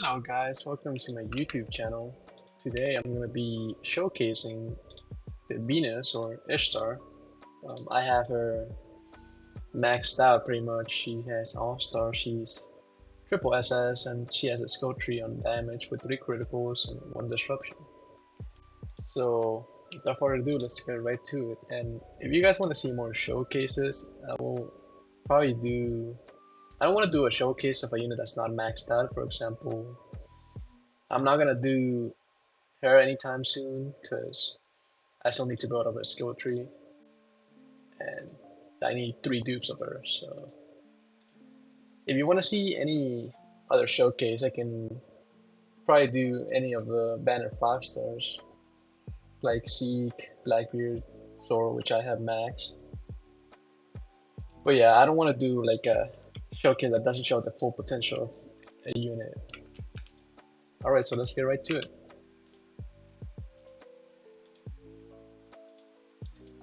Hello guys, welcome to my YouTube channel. Today I'm going to be showcasing the Venus or Ishtar. I have her maxed out pretty much. She has All-Star, she's triple SS, and she has a skill tree on damage with 3 criticals and 1 disruption. So without further ado, let's get right to it. And if you guys want to see more showcases, I will probably do... I don't want to do a showcase of a unit that's not maxed out. For example, I'm not gonna do her anytime soon because I still need to build up a skill tree and I need 3 dupes of her. So if you want to see any other showcase, I can probably do any of the banner 5 stars like Seek, Blackbeard, Sora, which I have maxed. But yeah, I don't want to do like a showcase that doesn't show the full potential of a unit. Alright, so let's get right to it.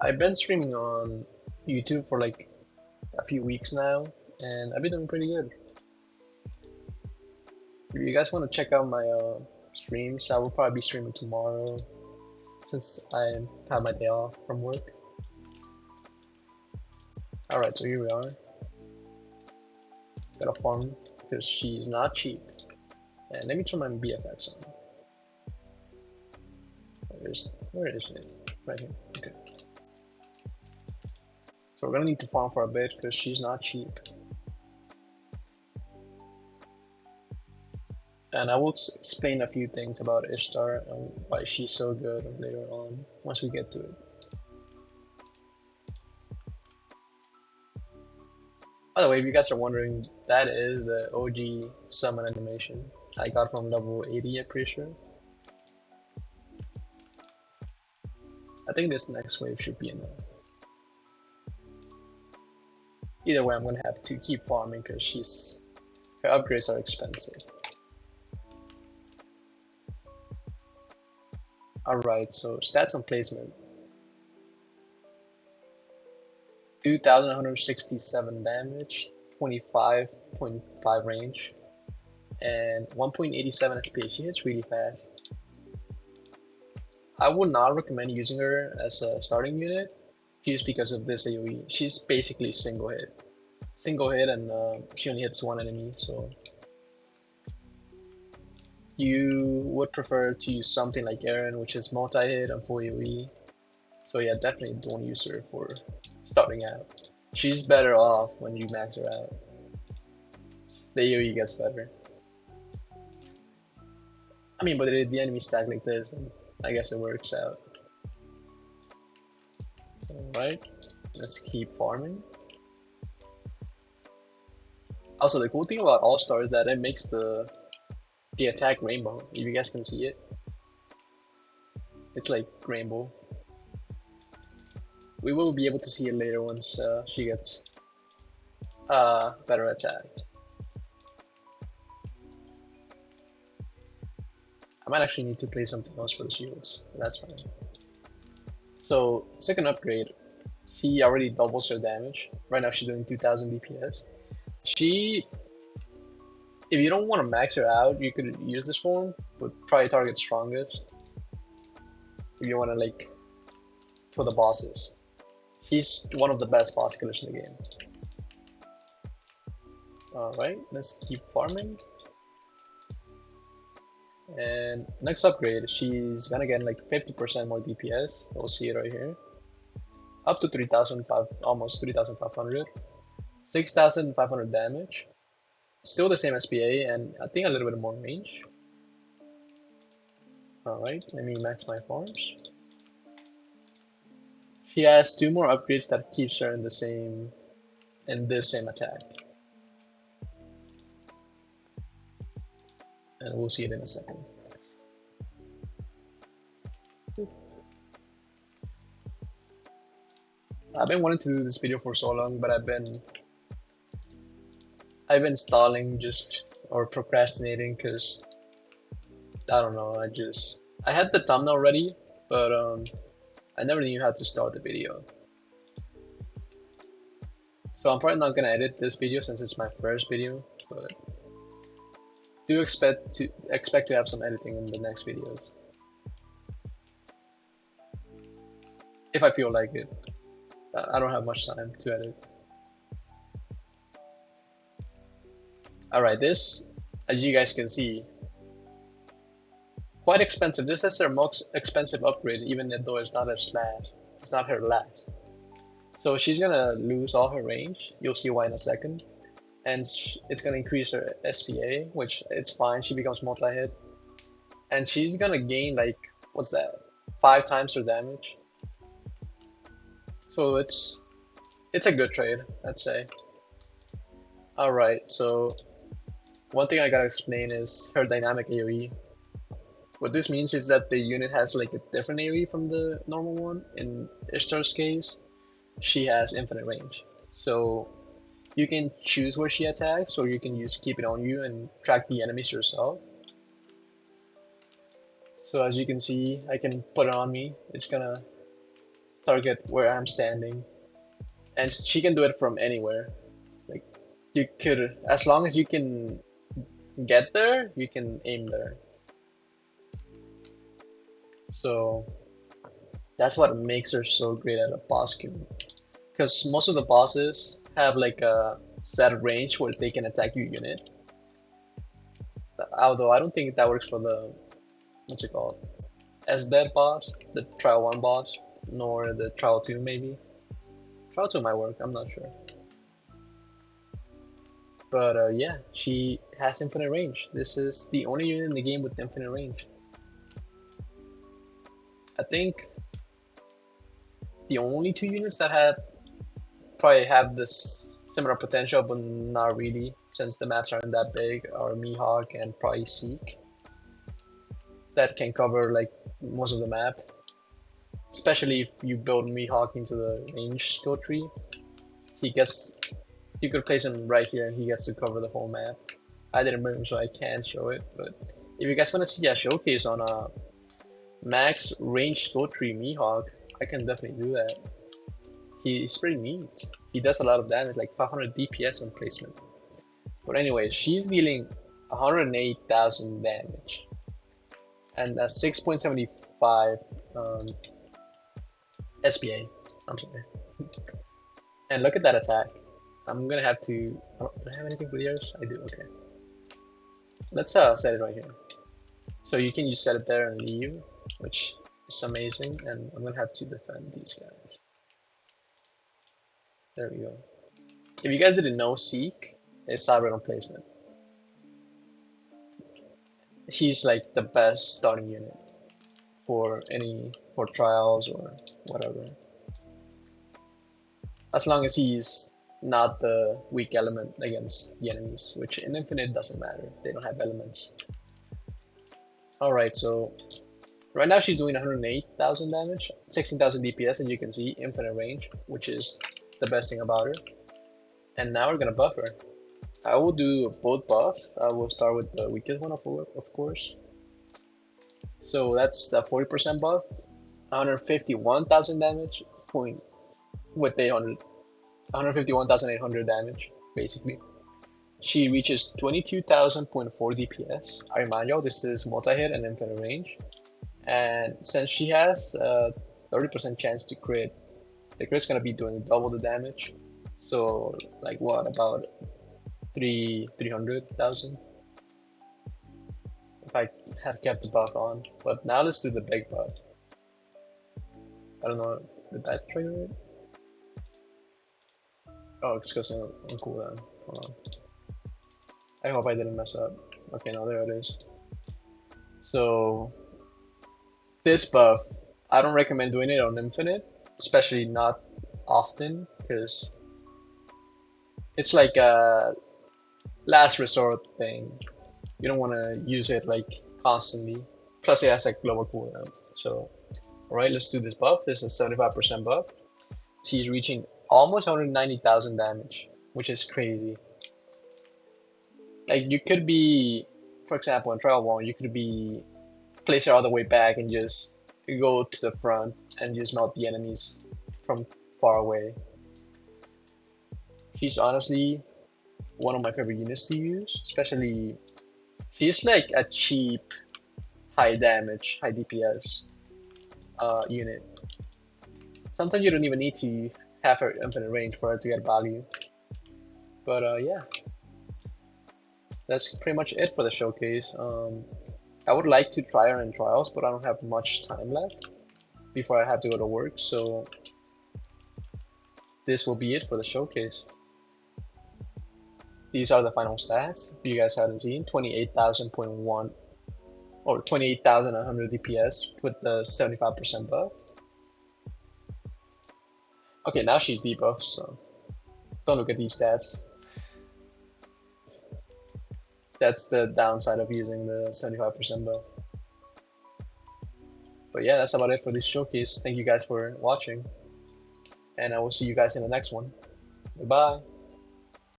I've been streaming on YouTube for like a few weeks now, and I've been doing pretty good. If you guys want to check out my streams, I will probably be streaming tomorrow since I have my day off from work. Alright, so here we are. Gotta farm because she's not cheap. And let me turn my BFX on. Where is it? Right here. Okay. So we're gonna need to farm for a bit because she's not cheap. And I will explain a few things about Ishtar and why she's so good later on once we get to it. By the way, if you guys are wondering, that is the OG summon animation I got from level 80, I'm pretty sure. I think this next wave should be enough. Either way, I'm gonna have to keep farming because her upgrades are expensive. Alright, so stats on placement. 2,167 damage, 25.5 range, and 1.87 SP. She hits really fast. I would not recommend using her as a starting unit just because of this AoE. She's basically single hit. Single hit and she only hits 1 enemy, so you would prefer to use something like Aaron, which is multi-hit and full AoE. So yeah, definitely don't use her for starting out. She's better off when you max her out. The AoE gets better. I mean, but if the enemy stack like this, then I guess it works out. Alright, let's keep farming. Also, the cool thing about All-Star is that it makes the attack rainbow, if you guys can see it. It's like rainbow. We will be able to see it later once she gets better attacked. I might actually need to play something else for the shields, but that's fine. So, second upgrade, she already doubles her damage. Right now she's doing 2000 DPS. She, if you don't want to max her out, you could use this form, but probably target strongest. If you want to like kill the bosses. He's one of the best boss killers in the game. Alright, let's keep farming. And next upgrade, she's gonna get like 50% more DPS. We'll see it right here. Up to 3,500, almost 3,500. 6,500 damage. Still the same SPA, and I think a little bit more range. Alright, let me max my farms. She has 2 more upgrades that keeps her in this same attack. And we'll see it in a second. I've been wanting to do this video for so long, but I've been stalling or procrastinating because I don't know, I had the thumbnail ready, but I never knew how to start the video. So I'm probably not gonna edit this video since it's my first video, but do expect to have some editing in the next videos if I feel like it. I don't have much time to edit. Alright, this, as you guys can see, quite expensive. This is her most expensive upgrade, even though it's not as last. It's not her last. So she's gonna lose all her range. You'll see why in a second. And it's gonna increase her SPA, which it's fine. She becomes multi-hit. And she's gonna gain like, what's that? 5 times her damage. So it's a good trade, I'd say. Alright, so one thing I gotta explain is her dynamic AoE. What this means is that the unit has like a different AoE from the normal one. In Ishtar's case, she has infinite range. So you can choose where she attacks, or you can use keep it on you and track the enemies yourself. So as you can see, I can put it on me. It's gonna target where I'm standing. And she can do it from anywhere. Like you could, as long as you can get there, you can aim there. So that's what makes her so great at a boss kill. Because most of the bosses have like a set range where they can attack your unit. Although I don't think that works for the, what's it called? As that boss, the trial 1 boss, nor the trial 2 maybe. Trial 2 might work, I'm not sure. But yeah, she has infinite range. This is the only unit in the game with infinite range. I think the only 2 units that probably have this similar potential, but not really, since the maps aren't that big, are Mihawk and probably Seek. That can cover like most of the map, especially if you build Mihawk into the range skill tree. You could place him right here and he gets to cover the whole map. I didn't bring him so I can't show it, but if you guys want to see a showcase on a max range skill tree Mihawk, I can definitely do that. He's pretty neat. He does a lot of damage, like 500 DPS on placement. But anyway, she's dealing 108,000 damage and a 6.75 SPA. I'm sorry. And look at that attack. I'm gonna have to. Do I have anything for yours? I do. Okay. Let's set it right here. So you can just set it there and leave, which is amazing. And I'm gonna have to defend these guys. There we go. If you guys didn't know, Seek is Cyber on placement. He's like the best starting unit for trials or whatever. As long as he's not the weak element against the enemies, which in Infinite doesn't matter. They don't have elements. Alright, so right now she's doing 108,000 damage, 16,000 DPS, and you can see infinite range, which is the best thing about her. And now we're gonna buff her. I will do both buffs. I will start with the weakest one, of course. So that's the 40% buff, 151,000 damage, with 151,800 damage, basically. She reaches 22,000.4 DPS. I remind y'all, this is multi-hit and infinite range. And since she has a 30% chance to crit, the crit's gonna be doing double the damage. So, like what, about 300,000? If I had kept the buff on. But now let's do the big buff. I don't know, did that trigger it? Oh, it's because I'm on cooldown. Hold on. I hope I didn't mess up. Okay, no, there it is. So, this buff, I don't recommend doing it on infinite, especially not often, because it's like a last resort thing. You don't want to use it like constantly. Plus, it has like global cooldown. So, alright, let's do this buff. This is a 75% buff. She's reaching almost 190,000 damage, which is crazy. Like you could be, for example, in trial 1, you could be place her all the way back and just go to the front and just melt the enemies from far away. She's honestly one of my favorite units to use, especially She's like a cheap, high damage, high DPS unit. Sometimes you don't even need to have her infinite range for her to get value. But yeah, that's pretty much it for the showcase. I would like to try her in trials, but I don't have much time left before I have to go to work. So this will be it for the showcase. These are the final stats. If you guys haven't seen, 28,000.1 or 28,100 DPS with the 75% buff. Okay, now she's debuffed, so don't look at these stats. That's the downside of using the 75% buff. But yeah, that's about it for this showcase. Thank you guys for watching, and I will see you guys in the next one. Goodbye.